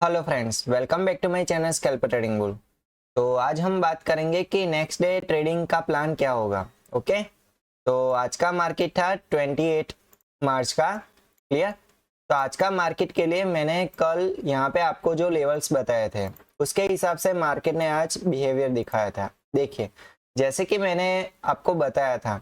Hello friends, welcome back to my channel scalper trading bull. तो आज हम बात करेंगे कि नेक्स्ट डे ट्रेडिंग का प्लान क्या होगा। ओके, तो आज का मार्केट था 28 मार्च का। क्लियर। तो आज का मार्केट के लिए मैंने कल यहाँ पे आपको जो लेवल्स बताए थे उसके हिसाब से मार्केट ने आज बिहेवियर दिखाया था। देखिए, जैसे कि मैंने आपको बताया था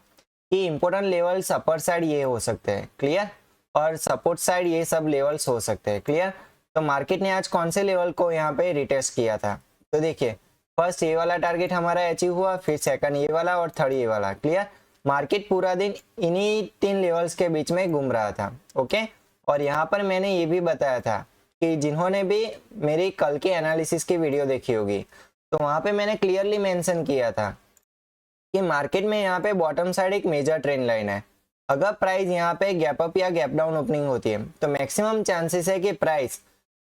कि इम्पोर्टेंट लेवल्स अपर साइड ये हो सकते हैं। क्लियर। और सपोर्ट साइड ये सब लेवल्स हो सकते हैं। क्लियर। तो मार्केट ने आज कौन से लेवल को यहाँ पे रिटेस्ट किया था? तो देखिए, फर्स्ट ये वाला टारगेट हमारा अचीव हुआ, फिर सेकंड ये वाला और थर्ड ये वाला। क्लियर। मार्केट पूरा दिन इन्हीं तीन लेवल्स के बीच में घूम रहा था। ओके। और यहाँ पर मैंने ये भी बताया था कि जिन्होंने भी मेरी कल की एनालिसिस की वीडियो देखी होगी तो वहां पे मैंने क्लियरली मेंशन किया था कि मार्केट में यहाँ पे बॉटम साइड एक मेजर ट्रेंड लाइन है। अगर प्राइस यहाँ पे गैप अप या गैप डाउन ओपनिंग होती है तो मैक्सिमम चांसेस है कि प्राइस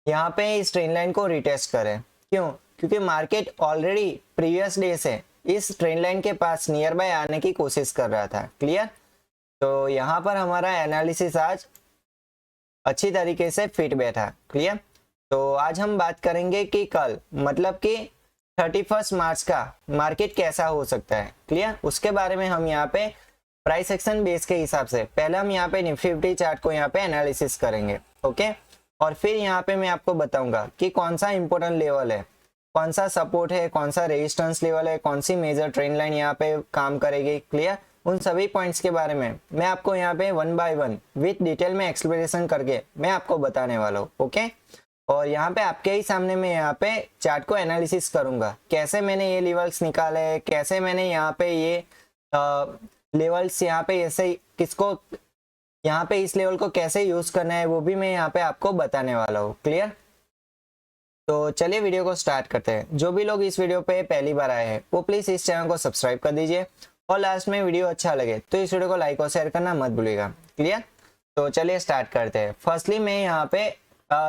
यहाँ पे इस ट्रेंड लाइन को रिटेस्ट करें। क्यों? क्योंकि मार्केट ऑलरेडी प्रीवियस डे से इस ट्रेंड लाइन के पास नियर बाय आने की कोशिश कर रहा था। क्लियर। तो यहाँ पर हमारा एनालिसिस आज अच्छी तरीके से फिट बैठा। क्लियर। तो आज हम बात करेंगे कि कल मतलब कि 31 मार्च का मार्केट कैसा हो सकता है। क्लियर। उसके बारे में हम यहाँ पे प्राइस एक्शन बेस के हिसाब से पहले हम यहाँ पे निफ्टी 50 चार्ट को यहाँ पे एनालिसिस करेंगे। ओके। और फिर यहाँ पे मैं आपको बताऊंगा कि कौन सा इंपॉर्टेंट लेवल है, कौन सा सपोर्ट है, कौन सा रेजिस्टेंस लेवल है, कौन सी मेजर ट्रेंड लाइन यहाँ पे काम करेगी। क्लियर। उन सभी पॉइंट्स के बारे में मैं आपको यहाँ पे one by one with detail में एक्सप्लेनेशन करके मैं आपको बताने वाला हूँ। ओके। और यहाँ पे आपके ही सामने मैं यहाँ पे चार्ट को एनालिसिस करूंगा, कैसे मैंने ये लेवल्स निकाले, कैसे मैंने यहाँ पे ये लेवल्स यहाँ पे ऐसे किसको यहाँ पे इस लेवल को कैसे यूज करना है वो भी मैं यहाँ पे आपको बताने वाला हूँ। क्लियर। तो चलिए वीडियो को स्टार्ट करते हैं। जो भी लोग इस वीडियो पे पहली बार आए हैं वो प्लीज इस चैनल को सब्सक्राइब कर दीजिए और लास्ट में वीडियो अच्छा लगे तो इस वीडियो को लाइक और शेयर करना मत भूलिएगा। क्लियर। तो चलिए स्टार्ट करते हैं। फर्स्टली मैं यहाँ पे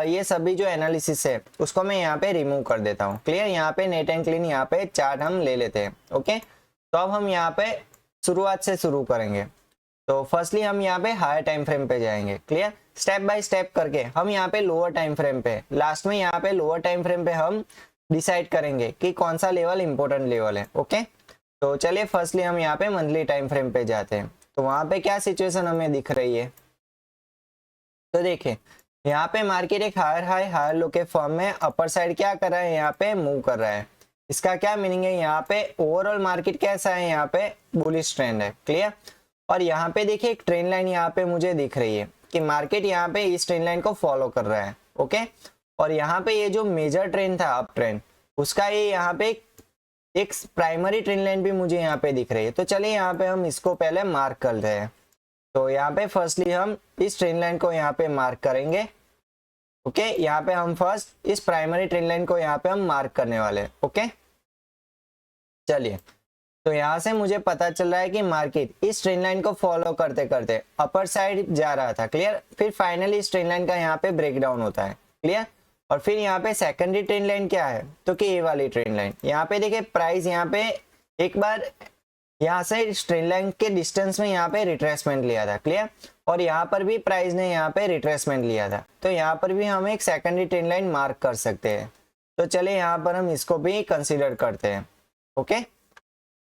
ये सभी जो एनालिसिस है उसको मैं यहाँ पे रिमूव कर देता हूँ। क्लियर। यहाँ पे नेट एंड क्लीन यहाँ पे चार्ट हम ले लेते हैं। ओके। तो अब हम यहाँ पे शुरुआत से शुरू करेंगे। तो फर्स्टली हम यहाँ पे हायर टाइम फ्रेम पे जाएंगे। क्लियर। स्टेप बाय स्टेप करके हम यहाँ पे लोअर टाइम फ्रेम पे, लास्ट में यहाँ पे लोअर टाइम फ्रेम पे हम डिसाइड करेंगे कि कौन सा लेवल इंपॉर्टेंट लेवल है। ओके। तो चलिए फर्स्टली हम यहाँ पे मंथली टाइम फ्रेम पे जाते हैं। तो वहां पे क्या सिचुएशन हमें दिख रही है? तो देखिए, यहाँ पे मार्केट एक हायर हाई हायर लो के फॉर्म में अपर साइड क्या कर रहा है, यहाँ पे मूव कर रहा है। इसका क्या मीनिंग है? यहाँ पे ओवरऑल मार्केट कैसा है, यहाँ पे बुलिश ट्रेंड है। क्लियर। और यहाँ पे देखिए एक ट्रेंड लाइन यहाँ पे मुझे दिख रही है कि मार्केट यहाँ पे इस ट्रेंड लाइन को फॉलो कर रहा है। ओके। और यहाँ पे ये जो मेजर ट्रेंड था अप ट्रेंड उसका ये यहाँ पे एक प्राइमरी ट्रेंड लाइन भी मुझे यहाँ पे दिख रही है। तो चलिए यहाँ पे हम इसको पहले मार्क कर रहे हैं। तो यहाँ पे फर्स्टली हम इस ट्रेंड लाइन को यहाँ पे मार्क करेंगे। ओके। यहाँ पे हम फर्स्ट इस प्राइमरी ट्रेंड लाइन को यहाँ पे हम मार्क करने वाले हैं। ओके। चलिए, तो यहाँ से मुझे पता चल रहा है कि मार्केट इस ट्रेंड लाइन को फॉलो करते करते अपर साइड जा रहा था। क्लियर। फिर फाइनली इस ट्रेंड लाइन का यहाँ पे ब्रेक डाउन होता है। क्लियर। और फिर यहाँ पे सेकेंडरी ट्रेंड लाइन क्या है? तो कि ये वाली ट्रेंड लाइन। यहाँ पे देखिए प्राइस यहाँ पे एक बार यहाँ से इस ट्रेंड लाइन के डिस्टेंस में यहाँ पे रिट्रेसमेंट लिया था। क्लियर। और यहाँ पर भी प्राइस ने यहाँ पे रिट्रेसमेंट लिया था। तो यहाँ पर भी हम एक सेकेंडरी ट्रेंड लाइन मार्क कर सकते हैं। तो चलिए यहाँ पर हम इसको भी कंसिडर करते हैं। ओके।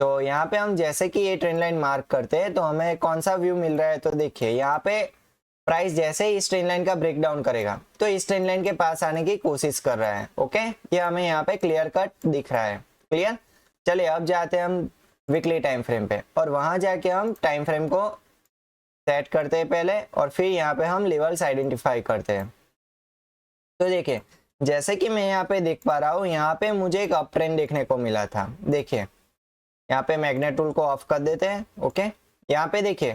तो यहाँ पे हम जैसे कि ये ट्रेंड लाइन मार्क करते हैं तो हमें कौन सा व्यू मिल रहा है? तो देखिए यहाँ पे प्राइस जैसे ही इस ट्रेंड लाइन का ब्रेक डाउन करेगा तो इस ट्रेंड लाइन के पास आने की कोशिश कर रहा है। ओके। ये हमें यहाँ पे क्लियर कट दिख रहा है। क्लियर। चलिए अब जाते हैं हम वीकली टाइम फ्रेम पे और वहां जाके हम टाइम फ्रेम को सेट करते हैं पहले और फिर यहाँ पे हम लेवल्स आइडेंटिफाई करते हैं। तो देखिए, जैसे कि मैं यहाँ पे देख पा रहा हूँ यहाँ पे मुझे एक अप ट्रेंड देखने को मिला था। देखिए यहाँ पे मैग्नेट टूल को ऑफ कर देते हैं। ओके। यहाँ पे देखिए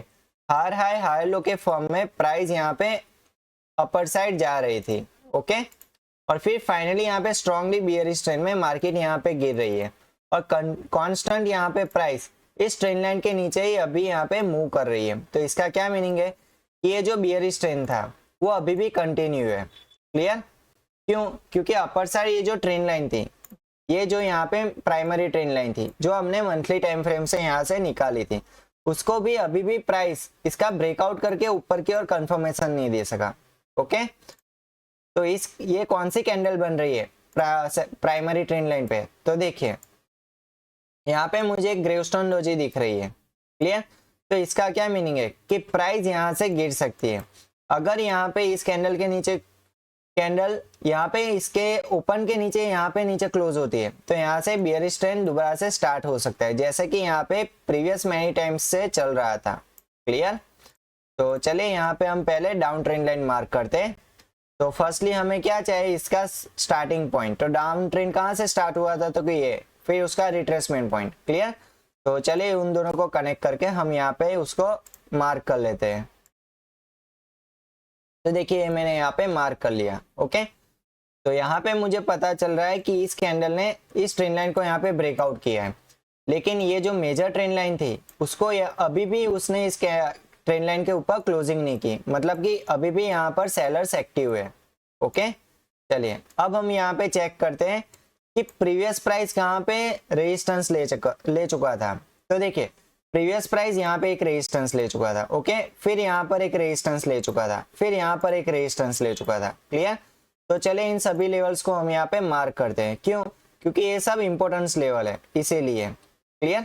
हायर हाई हायर लो के फॉर्म में प्राइस यहाँ पे अपर साइड जा रही थी। ओके। और फिर फाइनली यहाँ पे स्ट्रांगली बियरिश ट्रेंड में मार्केट यहाँ पे गिर रही है और कांस्टेंट यहाँ पे प्राइस इस ट्रेंड लाइन के नीचे ही अभी यहाँ पे मूव कर रही है। तो इसका क्या मीनिंग है? ये जो बियरिश ट्रेंड था वो अभी भी कंटिन्यू है। क्लियर। क्यों? क्योंकि अपर साइड ये जो ट्रेंड लाइन थी, ये जो यहाँ पे प्राइमरी ट्रेंड लाइन थी जो हमने मंथली टाइम फ्रेम से यहाँ से निकाली थी, उसको भी अभी भी प्राइस इसका ब्रेकआउट करके ऊपर की ओर कंफर्मेशन नहीं दे सका। ओके। तो ये कौन सी कैंडल बन रही है प्राइमरी ट्रेंड लाइन पे? तो देखिए यहाँ पे मुझे एक ग्रेवस्टोन डोजी दिख रही है, क्लियर। तो इसका क्या मीनिंग है कि प्राइस यहाँ से गिर सकती है। अगर यहाँ पे इस कैंडल के नीचे कैंडल यहाँ पे इसके ओपन के नीचे यहाँ पे नीचे क्लोज होती है तो यहाँ से बियरिश ट्रेंड दोबारा से स्टार्ट हो सकता है, जैसे कि यहाँ पे प्रीवियस मैनी टाइम्स से चल रहा था, क्लियर। तो चलिए यहाँ पे हम पहले डाउन ट्रेंड लाइन मार्क करते हैं। तो फर्स्टली हमें क्या चाहिए, इसका स्टार्टिंग पॉइंट। तो डाउन ट्रेंड कहाँ से स्टार्ट हुआ था? तो ये, फिर उसका रिट्रेसमेंट पॉइंट, क्लियर। तो चलिए उन दोनों को कनेक्ट करके हम यहाँ पे उसको मार्क कर लेते हैं। तो देखिए मैंने यहाँ पे मार्क कर लिया, ओके। तो यहाँ पे मुझे पता चल रहा है कि इस कैंडल ने इस ट्रेंड लाइन को यहाँ पे ब्रेकआउट किया है, लेकिन ये जो मेजर ट्रेंड लाइन थी उसको अभी भी उसने इस ट्रेंड लाइन के ऊपर क्लोजिंग नहीं की, मतलब कि अभी भी यहाँ पर सेलर्स एक्टिव है, ओके। चलिए अब हम यहाँ पे चेक करते हैं कि प्रीवियस प्राइस कहाँ पे रेजिस्टेंस ले चुका था। तो देखिए प्रीवियस प्राइस यहाँ पे एक रेजिस्टेंस ले चुका था, ओके। फिर यहाँ पर एक रेजिस्टेंस ले चुका था, फिर यहाँ पर एक रेजिस्टेंस ले चुका था, क्लियर। तो चले इन सभी लेवल्स को हम यहाँ पे मार्क करते हैं। क्यों? क्योंकि ये सब इंपॉर्टेंस लेवल है, इसीलिए, क्लियर।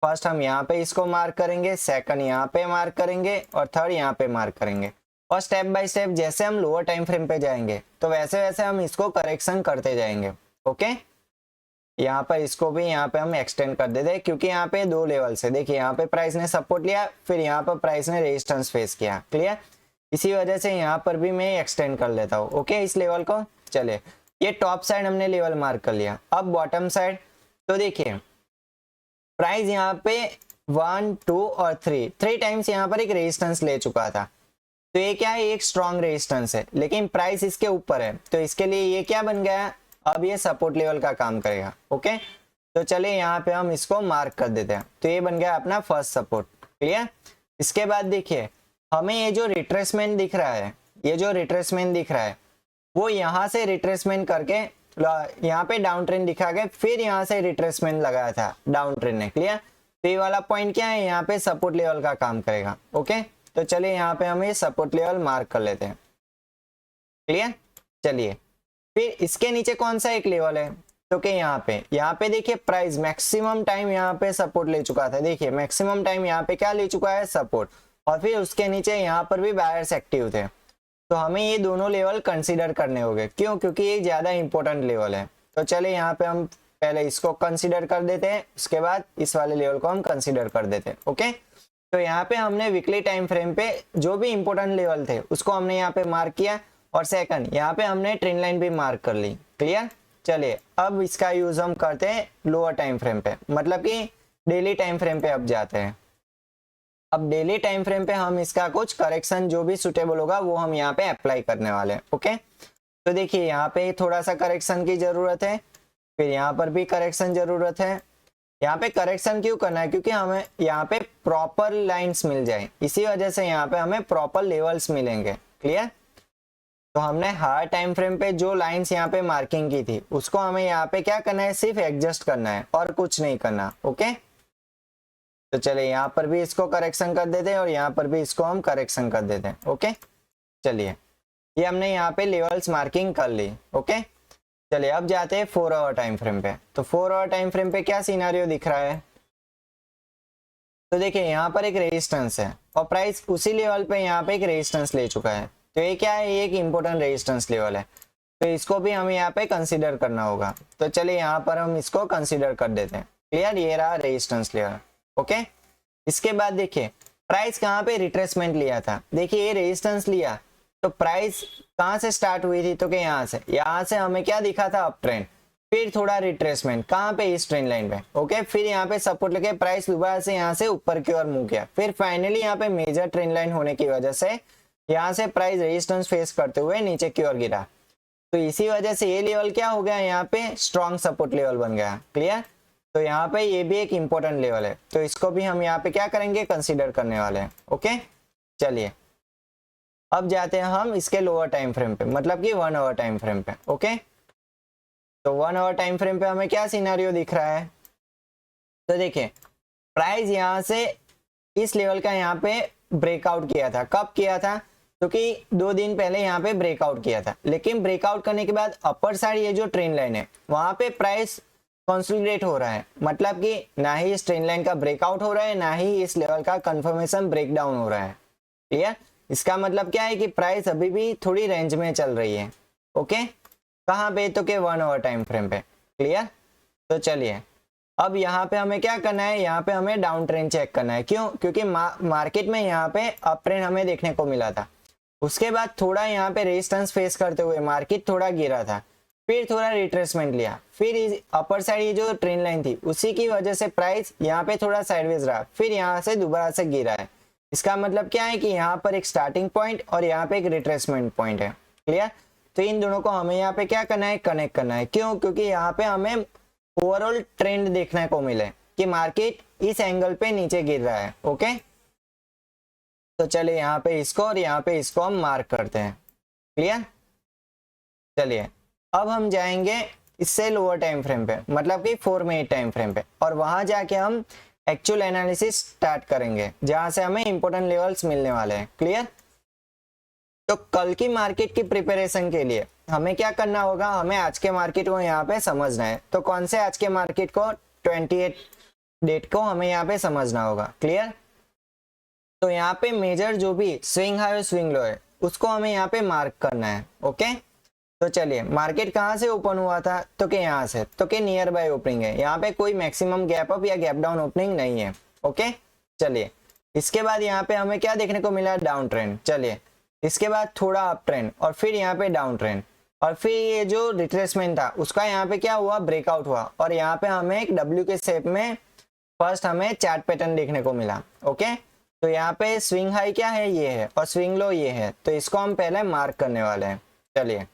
फर्स्ट हम यहाँ पे इसको मार्क करेंगे, सेकंड यहाँ पे मार्क करेंगे और थर्ड यहाँ पे मार्क करेंगे। और स्टेप बाय स्टेप जैसे हम लोअर टाइम फ्रेम पे जाएंगे तो वैसे वैसे हम इसको करेक्शन करते जाएंगे, ओके। यहाँ पर इसको भी यहाँ पे हम एक्सटेंड कर देते हैं, क्योंकि यहाँ पे दो लेवल से, देखिए यहाँ पे प्राइस ने सपोर्ट लिया, फिर यहाँ पर प्राइस ने रेजिस्टेंस फेस किया, क्लियर। इसी वजह से यहाँ पर भी मैं एक्सटेंड कर लेता हूँ, ओके, इस लेवल को। चले ये टॉप साइड हमने लेवल मार्क कर लिया। अब बॉटम साइड, तो देखिए प्राइस यहाँ पे 1 2 और 3 टाइम्स यहाँ पर एक रेजिस्टेंस ले चुका था। तो ये क्या है, एक स्ट्रॉन्ग रेजिस्टेंस है, लेकिन प्राइस इसके ऊपर है, तो इसके लिए ये क्या बन गया, अब ये सपोर्ट लेवल का काम करेगा, ओके। तो चलिए यहाँ पे हम इसको मार्क कर देते हैं। तो ये बन गया अपना फर्स्ट सपोर्ट, क्लियर। इसके बाद देखिए हमें ये जो रिट्रेसमेंट दिख रहा है, ये जो रिट्रेसमेंट दिख रहा है वो यहाँ से रिट्रेसमेंट करके यहाँ पे डाउन ट्रेंड दिखा के फिर यहाँ से रिट्रेसमेंट लगाया था डाउन ट्रेंड ने, क्लियर। तो ये वाला पॉइंट क्या है, यहाँ पे सपोर्ट लेवल का काम करेगा, ओके। तो चलिए यहाँ पे हम ये सपोर्ट लेवल मार्क कर लेते हैं, क्लियर। चलिए फिर इसके नीचे कौन सा एक लेवल है, तो कि यहाँ पे देखिए प्राइस मैक्सिमम टाइम यहाँ पे सपोर्ट ले चुका था, देखिए मैक्सिमम टाइम यहाँ पे क्या ले चुका है, सपोर्ट। और फिर उसके नीचे यहाँ पर भी बायर्स एक्टिव थे। तो हमें ये दोनों लेवल कंसीडर करने होंगे, क्यों? क्योंकि ये ज्यादा इंपॉर्टेंट लेवल है। तो चले यहाँ पे हम पहले इसको कंसीडर कर देते हैं, उसके बाद इस वाले लेवल को हम कंसीडर कर देते हैं, ओके। तो यहाँ पे हमने वीकली टाइम फ्रेम पे जो भी इंपॉर्टेंट लेवल थे उसको हमने यहाँ पे मार्क किया, और सेकंड यहाँ पे हमने ट्रेंड लाइन भी मार्क कर ली, क्लियर। चलिए अब इसका यूज हम करते हैं लोअर टाइम फ्रेम पे, मतलब कि डेली टाइम फ्रेम पे अब जाते हैं। अब डेली टाइम फ्रेम पे हम इसका कुछ करेक्शन जो भी सुटेबल होगा वो हम यहाँ पे अप्लाई करने वाले हैं, ओके। तो देखिए यहाँ पे थोड़ा सा करेक्शन की जरूरत है, फिर यहाँ पर भी करेक्शन जरूरत है। यहाँ पे करेक्शन क्यों करना है, क्योंकि हमें यहाँ पे प्रॉपर लाइंस मिल जाए, इसी वजह से यहाँ पे हमें प्रॉपर लेवल्स मिलेंगे, क्लियर। तो हमने हर टाइम फ्रेम पे जो लाइंस यहाँ पे मार्किंग की थी उसको हमें यहाँ पे क्या करना है, सिर्फ एडजस्ट करना है और कुछ नहीं करना, ओके। तो चलिए यहाँ पर भी इसको करेक्शन कर देते हैं और यहाँ पर भी इसको हम करेक्शन कर देते हैं, ओके। चलिए ये हमने यहाँ पे लेवल्स मार्किंग कर ली, ओके। चलिए अब जाते हैं 4 आवर टाइम फ्रेम पे। तो 4 आवर टाइम फ्रेम पे क्या सिनेरियो दिख रहा है, तो देखिए यहाँ पर एक रेजिस्टेंस है और प्राइस उसी लेवल पे यहाँ पे एक रेजिस्टेंस ले चुका है। तो ये क्या है, ये एक इंपॉर्टेंट रेजिस्टेंस लेवल है, तो इसको भी हमें यहाँ पे कंसीडर करना होगा। तो चलिए यहाँ पर हम इसको कंसीडर कर देते हैं, क्लियर। ये रहा रेजिस्टेंस लेवल, ओके। इसके बाद देखिए प्राइस कहाँ पे रिट्रेसमेंट लिया था, देखिए ये रेजिस्टेंस लिया तो प्राइस कहाँ से स्टार्ट हुई थी, तो कि यहाँ से हमें क्या दिखा था, अप ट्रेंड, फिर थोड़ा रिट्रेसमेंट कहाँ पे, इस ट्रेंड लाइन पे, ओके। फिर यहाँ पे सपोर्ट लेके प्राइस दोबारा से यहाँ से ऊपर की ओर मूव किया, फिर फाइनली यहाँ पे मेजर ट्रेंड लाइन होने की वजह से यहाँ से प्राइस रेजिस्टेंस फेस करते हुए नीचे की ओर गिरा। तो इसी वजह से ये लेवल क्या हो गया, यहाँ पे स्ट्रॉन्ग सपोर्ट लेवल बन गया, क्लियर। तो यहाँ पे ये भी एक इंपॉर्टेंट लेवल है, तो इसको भी हम यहाँ पे क्या करेंगे, कंसीडर करने वाले हैं, ओके। चलिए अब जाते हैं हम इसके लोअर टाइम फ्रेम पे, मतलब कि 1 आवर टाइम फ्रेम पे, ओके। तो 1 आवर टाइम फ्रेम पे हमें क्या सिनेरियो दिख रहा है, तो देखिए प्राइस यहाँ से इस लेवल का यहाँ पे ब्रेकआउट किया था, कब किया था, क्योंकि 2 दिन पहले यहाँ पे ब्रेकआउट किया था, लेकिन ब्रेकआउट करने के बाद अपर साइड ये जो ट्रेंड लाइन है वहां पे प्राइस कंसोलिडेट हो रहा है, मतलब कि ना ही इस ट्रेंड लाइन का ब्रेकआउट हो रहा है, ना ही इस लेवल का कंफर्मेशन ब्रेकडाउन हो रहा है। क्लियर? इसका मतलब क्या है कि प्राइस अभी भी थोड़ी रेंज में चल रही है। ओके, कहाँ पे? तो के 1 आवर टाइम फ्रेम पे। क्लियर? तो चलिए अब यहाँ पे हमें क्या करना है, यहाँ पे हमें डाउन ट्रेंड चेक करना है। क्यों? क्योंकि मार्केट में यहाँ पे अप ट्रेंड हमें देखने को मिला था, उसके बाद थोड़ा यहाँ पे रेजिस्टेंस फेस करते हुए मार्केट थोड़ा गिरा था, फिर थोड़ा रिट्रेसमेंट लिया, फिर अपर साइड ये जो ट्रेंड लाइन थी उसी की वजह से प्राइस यहाँ पे थोड़ा साइडवेज रहा, फिर यहाँ से दोबारा से गिरा है। इसका मतलब क्या है कि यहाँ पर एक स्टार्टिंग पॉइंट और यहाँ पे एक रिट्रेसमेंट पॉइंट है। क्लियर? तो इन दोनों को हमें यहाँ पे क्या करना है, कनेक्ट करना है। क्यों? क्योंकि यहाँ पे हमें ओवरऑल ट्रेंड देखने को मिले कि मार्केट इस एंगल पे नीचे गिर रहा है। ओके, तो चलिए यहाँ पे इसको और यहाँ पे इसको हम मार्क करते हैं। क्लियर? चलिए अब हम जाएंगे इससे लोअर टाइम फ्रेम पे, मतलब कि 4 मिनट टाइम फ्रेम पे, और वहां जाके हम एक्चुअल एनालिसिस स्टार्ट करेंगे जहां से हमें इंपॉर्टेंट लेवल्स मिलने वाले हैं। क्लियर? तो कल की मार्केट की प्रिपरेशन के लिए हमें क्या करना होगा, हमें आज के मार्केट को यहाँ पे समझना है। तो कौन से आज के मार्केट को? 28 डेट को हमें यहाँ पे समझना होगा। क्लियर? तो यहाँ पे मेजर जो भी स्विंग हाई और स्विंग लो है उसको हमें यहाँ पे मार्क करना है। ओके, तो चलिए मार्केट कहाँ से ओपन हुआ था, तो के यहाँ से, तो के नियर बाय ओपनिंग है, यहाँ पे कोई मैक्सिमम गैप अप या गैप डाउन ओपनिंग नहीं है। ओके, चलिए इसके बाद यहाँ पे हमें क्या देखने को मिला, डाउन ट्रेंड। चलिए इसके बाद थोड़ा अप ट्रेंड और फिर यहाँ पे डाउन ट्रेंड, और फिर ये जो रिट्रेसमेंट था उसका यहाँ पे क्या हुआ, ब्रेकआउट हुआ, और यहाँ पे हमें एक डब्ल्यू के शेप में फर्स्ट हमें चार्ट पैटर्न देखने को मिला। ओके, तो यहाँ पे स्विंग हाई क्या है, ये है, और स्विंग लो ये है, तो इसको हम पहले मार्क करने वाले हैं। चलिए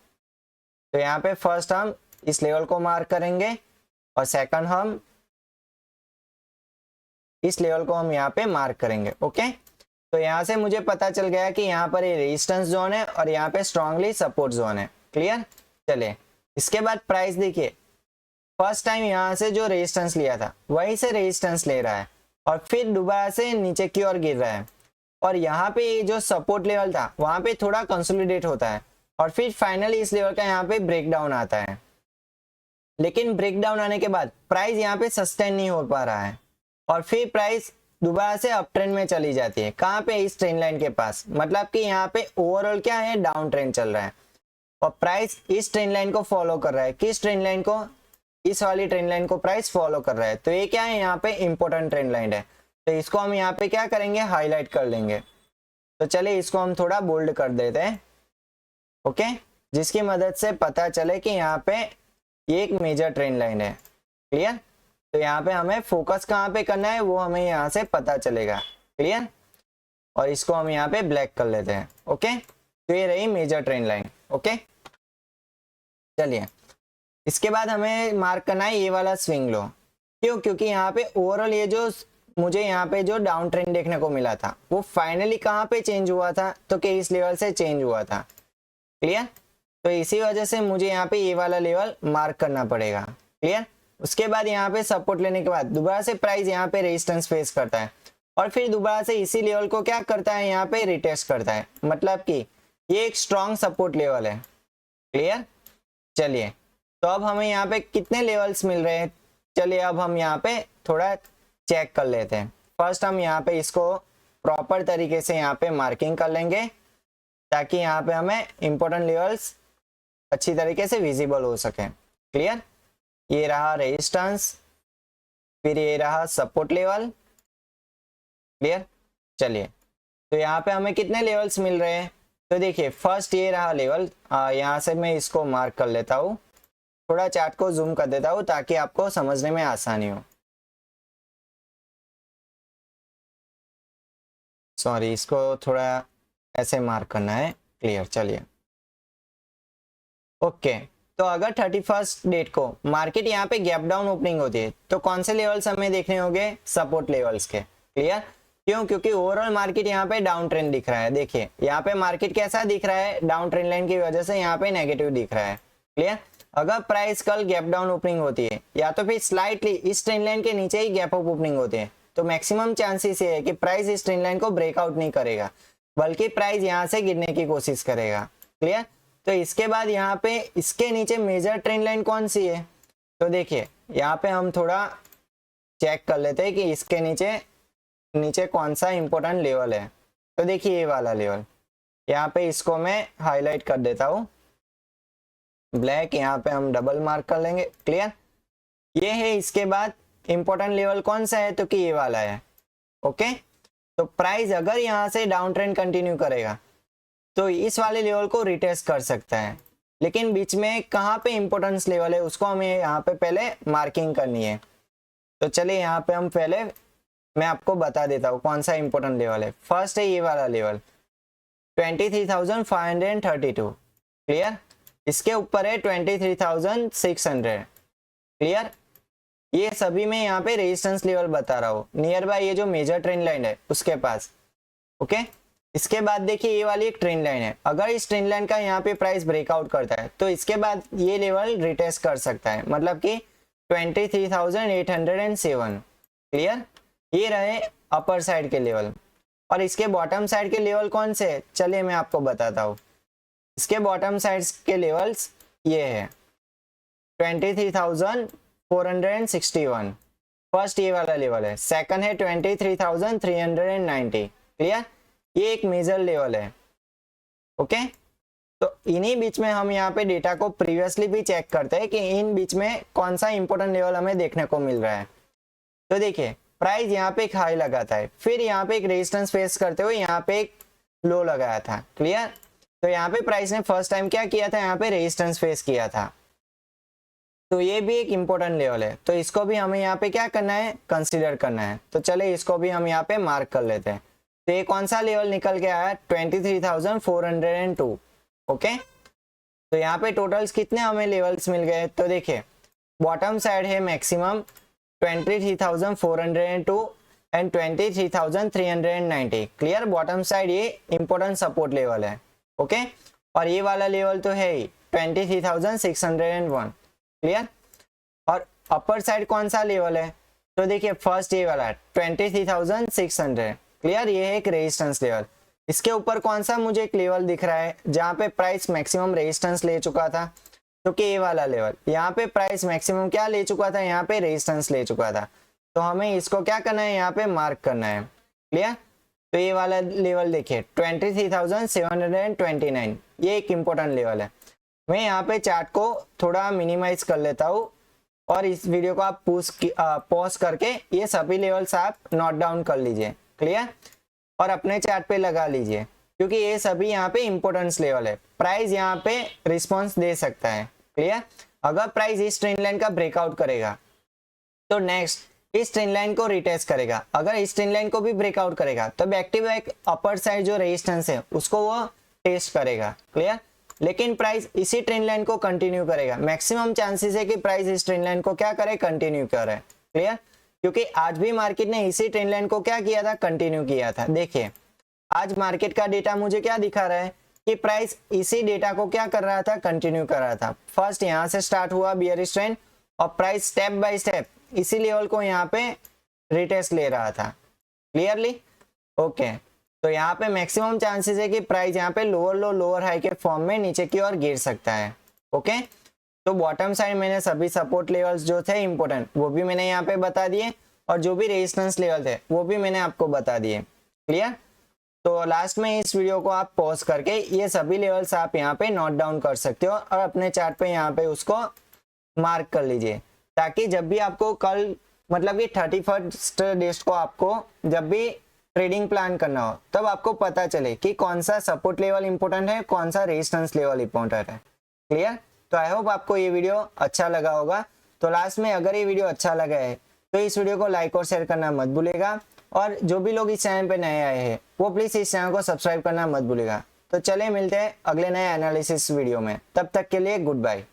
तो यहाँ पे फर्स्ट हम इस लेवल को मार्क करेंगे और सेकंड हम इस लेवल को हम यहाँ पे मार्क करेंगे। ओके, तो यहाँ से मुझे पता चल गया कि यहाँ पर ये रेजिस्टेंस जोन है और यहाँ पे स्ट्रांगली सपोर्ट जोन है। क्लियर? चलिए इसके बाद प्राइस देखिए, फर्स्ट टाइम यहाँ से जो रेजिस्टेंस लिया था वहीं से रेजिस्टेंस ले रहा है और फिर दोबारा से नीचे की ओर गिर रहा है, और यहाँ पे जो सपोर्ट लेवल था वहां पे थोड़ा कंसोलिडेट होता है और फिर फाइनली इस लेवल का यहाँ पे ब्रेकडाउन आता है। लेकिन ब्रेकडाउन आने के बाद प्राइस यहाँ पे सस्टेन नहीं हो पा रहा है और फिर प्राइस दोबारा से अप ट्रेंड में चली जाती है। कहाँ पे? इस ट्रेंड लाइन के पास, मतलब कि यहाँ पे ओवरऑल क्या है, डाउन ट्रेंड चल रहा है और प्राइस इस ट्रेंड लाइन को फॉलो कर रहा है। किस ट्रेंड लाइन को? इस वाली ट्रेंड लाइन को प्राइस फॉलो कर रहा है। तो ये क्या है, यहाँ पे इंपॉर्टेंट ट्रेंड लाइन है, तो इसको हम यहाँ पे क्या करेंगे, हाईलाइट कर लेंगे। तो चलिए इसको हम थोड़ा बोल्ड कर देते हैं। ओके, जिसकी मदद से पता चले कि यहाँ पे ये एक मेजर ट्रेंड लाइन है। क्लियर? तो यहाँ पे हमें फोकस कहाँ पे करना है वो हमें यहाँ से पता चलेगा। क्लियर? और इसको हम यहाँ पे ब्लैक कर लेते हैं। ओके, तो ये रही मेजर ट्रेंड लाइन। ओके, चलिए इसके बाद हमें मार्क करना है ये वाला स्विंग लो। क्यों? क्योंकि यहाँ पे ओवरऑल ये जो मुझे यहाँ पे जो डाउन ट्रेंड देखने को मिला था वो फाइनली कहाँ पे चेंज हुआ था, तो कि इस लेवल से चेंज हुआ था। क्लियर? तो इसी वजह से मुझे यहाँ पे ये वाला लेवल मार्क करना पड़ेगा। क्लियर? उसके बाद यहाँ पे सपोर्ट लेने के बाद दोबारा से प्राइस यहाँ पे रेजिस्टेंस फेस करता है और फिर दोबारा से इसी लेवल को क्या करता है, यहाँ पे रिटेस्ट करता है, मतलब कि ये एक स्ट्रॉन्ग सपोर्ट लेवल है। क्लियर? चलिए तो अब हमें यहाँ पे कितने लेवल्स मिल रहे हैं, चलिए अब हम यहाँ पे थोड़ा चेक कर लेते हैं। फर्स्ट हम यहाँ पे इसको प्रॉपर तरीके से यहाँ पे मार्किंग कर लेंगे ताकि यहाँ पे हमें इंपॉर्टेंट लेवल्स अच्छी तरीके से विजिबल हो सके। क्लियर? ये रहा रेजिस्टेंस, फिर ये रहा सपोर्ट लेवल। क्लियर? चलिए तो यहाँ पे हमें कितने लेवल्स मिल रहे हैं, तो देखिए फर्स्ट ये रहा लेवल, यहाँ से मैं इसको मार्क कर लेता हूँ, थोड़ा चार्ट को जूम कर देता हूँ ताकि आपको समझने में आसानी हो। सॉरी, इसको थोड़ा ऐसे मार्क करना है। क्लियर? चलिए ओके, तो अगर 31 डेट को मार्केट यहाँ पे गैप डाउन ओपनिंग होती है तो कौन से लेवल्स हमें देखने होंगे, सपोर्ट लेवल्स के। क्लियर? क्यों? क्योंकि ओवरऑल मार्केट यहाँ पे डाउन ट्रेंड दिख रहा है। देखिए यहाँ पे मार्केट कैसा दिख रहा है, डाउन ट्रेंड लाइन की वजह से यहाँ पे नेगेटिव दिख रहा है। क्लियर? अगर प्राइस कल गैप डाउन ओपनिंग होती है या तो फिर स्लाइटली इस ट्रेंड लाइन के नीचे ही गैप अप ओपनिंग होती है तो मैक्सिमम चांसेस ये है कि प्राइस इस ट्रेंड लाइन को ब्रेकआउट नहीं करेगा, बल्कि प्राइस यहाँ से गिरने की कोशिश करेगा। क्लियर। तो इसके बाद यहाँ पे इसके नीचे मेजर ट्रेंड लाइन कौन सी है, तो देखिए यहाँ पे हम थोड़ा चेक कर लेते हैं कि इसके नीचे नीचे कौन सा इंपॉर्टेंट लेवल है। तो देखिए ये वाला लेवल, यहाँ पे इसको मैं हाईलाइट कर देता हूँ ब्लैक, यहाँ पे हम डबल मार्क कर लेंगे। क्लियर। ये है। इसके बाद इंपॉर्टेंट लेवल कौन सा है, तो कि ये वाला है। ओके। तो प्राइस अगर यहाँ से डाउन ट्रेंड कंटिन्यू करेगा तो इस वाले लेवल को रिटेस्ट कर सकता है, लेकिन बीच में कहाँ पे इंपॉर्टेंस लेवल है उसको हमें यहाँ पे पहले मार्किंग करनी है। तो चलिए यहाँ पे हम पहले मैं आपको बता देता हूँ कौन सा इंपॉर्टेंट लेवल है। फर्स्ट है ये वाला लेवल 23,532। क्लियर। इसके ऊपर है 23,600। क्लियर। ये सभी में यहाँ पे रेजिस्टेंस लेवल बता रहा हूँ नियर बाय ये जो मेजर ट्रेंड लाइन है उसके पास। ओके। इसके बाद देखिए ये वाली एक ट्रेंड लाइन है, अगर इस ट्रेंड लाइन का यहाँ पे प्राइस ब्रेकआउट करता है तो इसके बाद ये लेवल रिटेस्ट कर सकता है, मतलब कि 23,807। क्लियर। ये रहे अपर साइड के लेवल। और इसके बॉटम साइड के लेवल कौन से है, चलिए मैं आपको बताता हूँ। इसके बॉटम साइड के लेवल्स ये है 23,461। फर्स्ट ये वाला लेवल है। सेकंड है 23,390। क्लियर। ये एक मेजर लेवल है। ओके। तो इन्हीं बीच में हम यहाँ पे डेटा को प्रीवियसली भी चेक करते हैं कि इन बीच में कौन सा इंपॉर्टेंट लेवल हमें देखने को मिल रहा है। तो देखिए प्राइस यहाँ पे एक हाई लगाता है, फिर यहाँ पे एक रेजिस्टेंस फेस करते हुए यहाँ पे एक लो लगाया था। क्लियर। तो यहाँ पे प्राइस ने फर्स्ट टाइम क्या किया था, यहाँ पे रेजिस्टेंस फेस किया था। तो ये भी एक इंपॉर्टेंट लेवल है, तो इसको भी हमें यहाँ पे क्या करना है, कंसीडर करना है। तो चले इसको भी हम यहाँ पे मार्क कर लेते हैं। तो ये कौन सा लेवल निकल के आया, 23,402। ओके। तो यहाँ पे टोटल्स कितने हमें लेवल्स मिल गए, तो देखिए बॉटम साइड है maximum 23,402 and 23,390। Clear. Bottom side ये इंपॉर्टेंट सपोर्ट लेवल है। ओके। और ये वाला लेवल तो है ही 23,601। क्लियर। और अपर साइड कौन सा लेवल है, तो देखिए फर्स्ट ये वाला 23,600। क्लियर। ये है एक रेजिस्टेंस लेवल। इसके ऊपर कौन सा मुझे एक लेवल दिख रहा है जहाँ पे प्राइस मैक्सिमम रेजिस्टेंस ले चुका था, तो कि ये वाला लेवल। यहाँ पे प्राइस मैक्सिमम क्या ले चुका था, यहाँ पे रेजिस्टेंस ले चुका था। तो हमें इसको क्या करना है, यहाँ पे मार्क करना है। क्लियर। तो ये वाला लेवल देखिए 23,729, ये एक इम्पोर्टेंट लेवल है। मैं यहाँ पे चार्ट को थोड़ा मिनिमाइज कर लेता हूँ और इस वीडियो को आप पॉज करके ये सभी लेवल्स आप नोट डाउन कर लीजिए। क्लियर। और अपने चार्ट पे लगा लीजिए, क्योंकि ये सभी यहाँ पे इंपॉर्टेंस लेवल है। प्राइस यहाँ पे रिस्पॉन्स दे सकता है। क्लियर। अगर प्राइस इस ट्रेंड लाइन का ब्रेकआउट करेगा तो नेक्स्ट इस ट्रेंड लाइन को रिटेस्ट करेगा। अगर इस ट्रेंड लाइन को भी ब्रेकआउट करेगा तो back to back upper side जो रेजिस्टेंस है उसको वो टेस्ट करेगा। क्लियर। लेकिन प्राइस इसी ट्रेंड लाइन को कंटिन्यू करेगा। मैक्सिमम चांसेस है कि प्राइस इस ट्रेंड लाइन को क्या करे, कंटिन्यू करे। क्लियर। क्योंकि आज भी मार्केट ने इसी ट्रेंड लाइन को क्या किया था, कंटिन्यू किया था। देखिए आज मार्केट का डेटा मुझे क्या दिखा रहा है कि प्राइस इसी डेटा को क्या कर रहा था, कंटिन्यू कर रहा था। फर्स्ट यहाँ से स्टार्ट हुआ बियरिश ट्रेंड और प्राइस स्टेप बाय स्टेप इसी लेवल को यहाँ पे रिटेस्ट ले रहा था। क्लियरली। ओके। तो यहाँ पे मैक्सिमम चांसेस है कि प्राइस यहाँ पे लोअर लो लोअर हाई के फॉर्म में नीचे की ओर गिर सकता है। ओके। तो बॉटम साइड मैंने सभी सपोर्ट लेवल्स जो थे इंपॉर्टेंट वो भी मैंने यहाँ पे बता दिए, और जो भी रेजिस्टेंस लेवल थे वो भी मैंने आपको बता दिए। क्लियर। तो लास्ट में इस वीडियो को आप पॉज करके ये सभी लेवल्स आप यहाँ पे नोट डाउन कर सकते हो और अपने चार्ट पे यहाँ पे उसको मार्क कर लीजिए, ताकि जब भी आपको कल मतलब कि 31st डेट को आपको जब भी ट्रेडिंग प्लान करना हो तब आपको पता चले कि कौन सा सपोर्ट लेवल इंपॉर्टेंट है, कौन सा रेजिस्टेंस लेवल इंपॉर्टेंट है। क्लियर। तो आई होप आपको ये वीडियो अच्छा लगा होगा। तो लास्ट में अगर ये वीडियो अच्छा लगा है तो इस वीडियो को लाइक और शेयर करना मत भूलिएगा, और जो भी लोग इस चैनल पे नए आए हैं वो प्लीज इस चैनल को सब्सक्राइब करना मत भूलिएगा। तो चले मिलते हैं अगले नए एनालिसिस वीडियो में, तब तक के लिए गुड बाय।